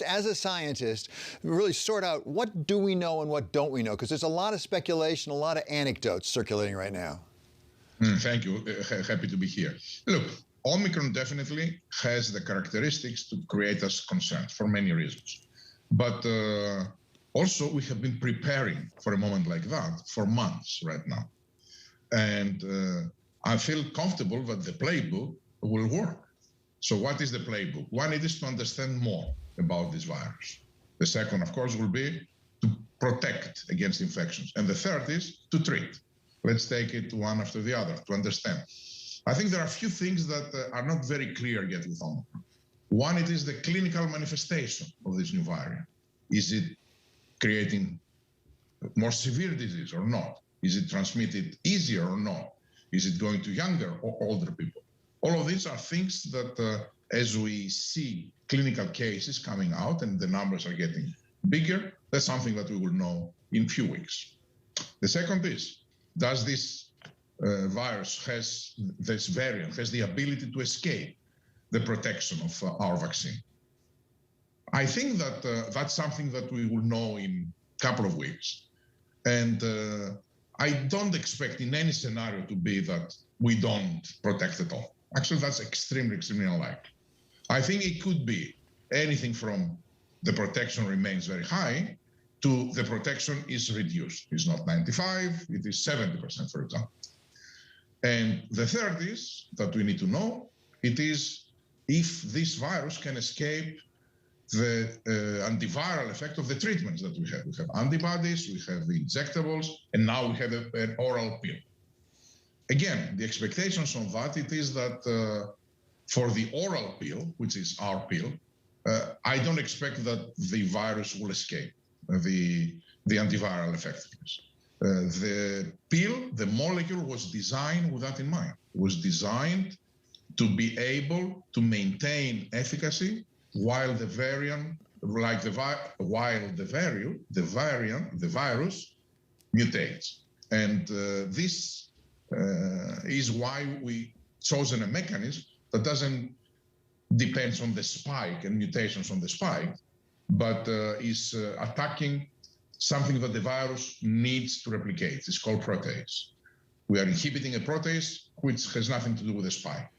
As a scientist, really sort out what do we know and what don't we know? Because there's a lot of speculation, a lot of anecdotes circulating right now. Thank you. Happy to be here. Look, Omicron definitely has the characteristics to create us concerned for many reasons. But also, we have been preparing for a moment like that for months right now. And I feel comfortable that the playbook will work. So what is the playbook? One, it is to understand more about this virus. The second, of course, will be to protect against infections. And the third is to treat. Let's take it one after the other to understand. I think there are a few things that are not very clear yet with Omicron. One, it is the clinical manifestation of this new variant. Is it creating more severe disease or not? Is it transmitted easier or not? Is it going to younger or older people? All of these are things that, as we see clinical cases coming out and the numbers are getting bigger, that's something that we will know in a few weeks. The second is, does this virus this variant has the ability to escape the protection of our vaccine? I think that that's something that we will know in a couple of weeks. And I don't expect in any scenario to be that we don't protect at all. Actually, that's extremely, extremely unlikely. I think it could be anything from the protection remains very high to the protection is reduced. It's not 95, it is 70%, for example. And the third is that we need to know, it is if this virus can escape the antiviral effect of the treatments that we have. We have antibodies, we have the injectables, and now we have an oral pill. Again, the expectations on that, it is that for the oral pill, which is our pill, I don't expect that the virus will escape the antiviral effectiveness. The pill, the molecule was designed with that in mind. It was designed to be able to maintain efficacy while the variant, like the virus mutates. And this is why we chosen a mechanism that doesn't depend on the spike and mutations on the spike, but is attacking something that the virus needs to replicate. It's called protease. We are inhibiting a protease which has nothing to do with the spike.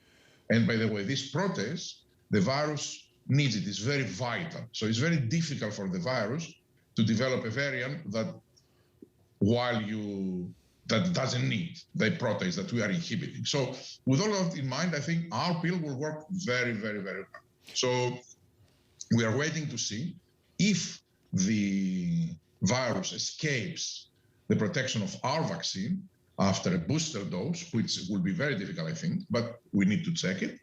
And by the way, this protease, the virus needs it. It's very vital. So it's very difficult for the virus to develop a variant that that doesn't need the protease that we are inhibiting. So with all of that in mind, I think our pill will work very, very, very well. So we are waiting to see if the virus escapes the protection of our vaccine after a booster dose, which will be very difficult, I think, but we need to check it.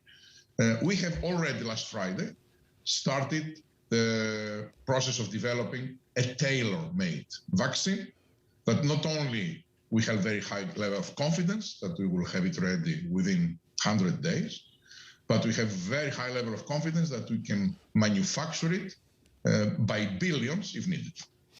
We have already last Friday started the process of developing a tailor-made vaccine that not only we have very high level of confidence that we will have it ready within 100 days, but we have very high level of confidence that we can manufacture it by billions if needed.